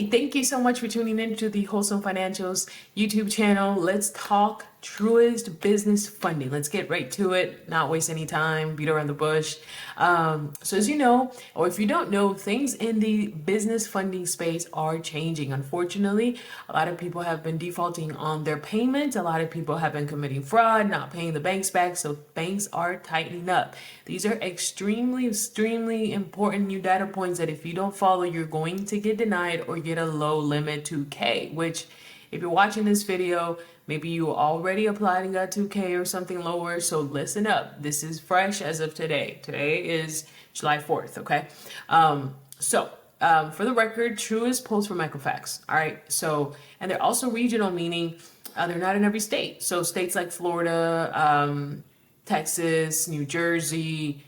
Hey, thank you so much for tuning in to the Wholesome Financials YouTube channel. Let's talk Truist business funding. Let's get right to it, not waste any time, beat around the bush. So as you know, or if you don't know, things in the business funding space are changing. Unfortunately, a lot of people have been defaulting on their payments. A lot of people have been committing fraud, not paying the banks back. So banks are tightening up. These are extremely important new data points that if you don't follow, you're going to get denied or get a low limit 2K, which if you're watching this video, maybe you already applied and got 2K or something lower. So listen up. This is fresh as of today. Today is July 4th. Okay. For the record, Truist pulls from Equifax. All right. So, and they're also regional, meaning they're not in every state. So states like Florida, Texas, New Jersey,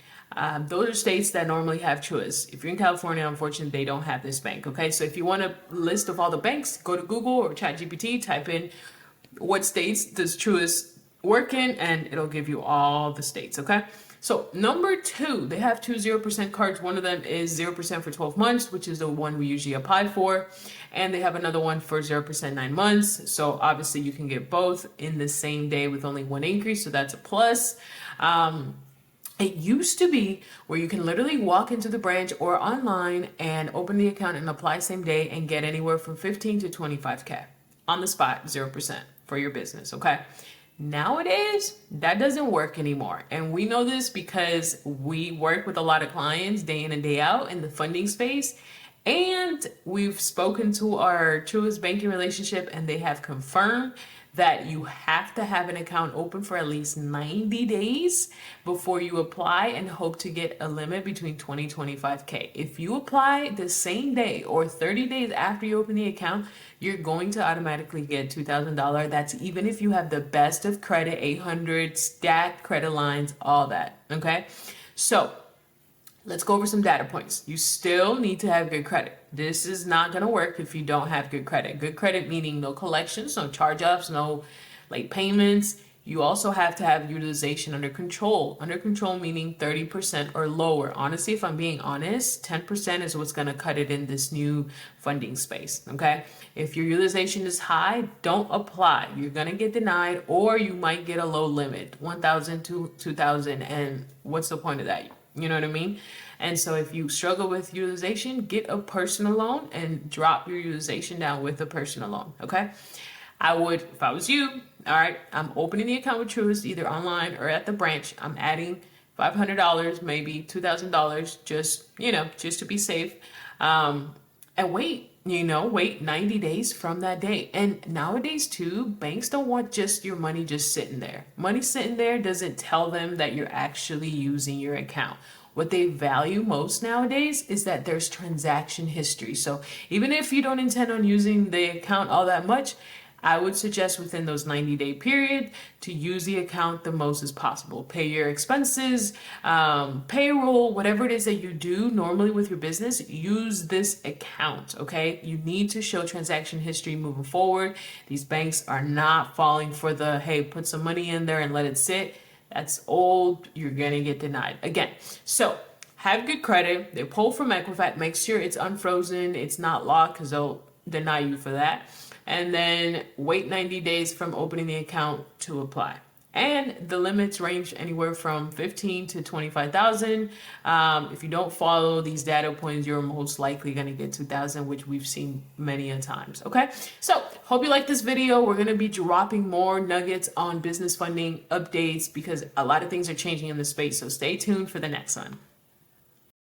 those are states that normally have Truist. If you're in California, unfortunately, they don't have this bank. Okay, so if you want a list of all the banks, go to Google or ChatGPT, type in what states does Truist work in, and it'll give you all the states. Okay, so number 2, they have 2 0% cards. One of them is 0% for 12 months, which is the one we usually apply for. And they have another one for 0% 9 months. So obviously you can get both in the same day with only one increase. So that's a plus. It used to be where you can literally walk into the branch or online and open the account and apply same day and get anywhere from 15 to 25K on the spot, 0% for your business. Okay. Nowadays, that doesn't work anymore. And we know this because we work with a lot of clients day in and day out in the funding space. And we've spoken to our Truist banking relationship and they have confirmed that you have to have an account open for at least 90 days before you apply and hope to get a limit between 20 and 25K. If you apply the same day or 30 days after you open the account, you're going to automatically get $2,000. That's even if you have the best of credit, 800 stacked credit lines, all that. Okay. So let's go over some data points. You still need to have good credit. This is not going to work if you don't have good credit. Good credit meaning no collections, no charge-offs, no late payments. You also have to have utilization under control. Under control meaning 30% or lower. Honestly, if I'm being honest, 10% is what's going to cut it in this new funding space. Okay. If your utilization is high, don't apply. You're going to get denied or you might get a low limit, 1,000 to 2,000. And what's the point of that? You know what I mean? And so if you struggle with utilization, get a personal loan and drop your utilization down with a personal loan. Okay. I would, if I was you, all right, I'm opening the account with Truist either online or at the branch. I'm adding $500, maybe $2,000, just to be safe. And wait 90 days from that date. And nowadays too, banks don't want just your money just sitting there. Money sitting there doesn't tell them that you're actually using your account. What they value most nowadays is that there's transaction history. So even if you don't intend on using the account all that much, I would suggest within those 90-day period to use the account the most as possible. Pay your expenses, payroll, whatever it is that you do normally with your business, use this account, okay? You need to show transaction history moving forward. These banks are not falling for the, hey, put some money in there and let it sit. That's old. You're going to get denied again. So have good credit. They pull from Equifax. Make sure it's unfrozen. It's not locked because they'll deny you for that. And then wait 90 days from opening the account to apply. And the limits range anywhere from 15 to 25,000. If you don't follow these data points, you're most likely going to get 2,000, which we've seen many a times. Okay. So hope you like this video. We're going to be dropping more nuggets on business funding updates because a lot of things are changing in the space. So stay tuned for the next one.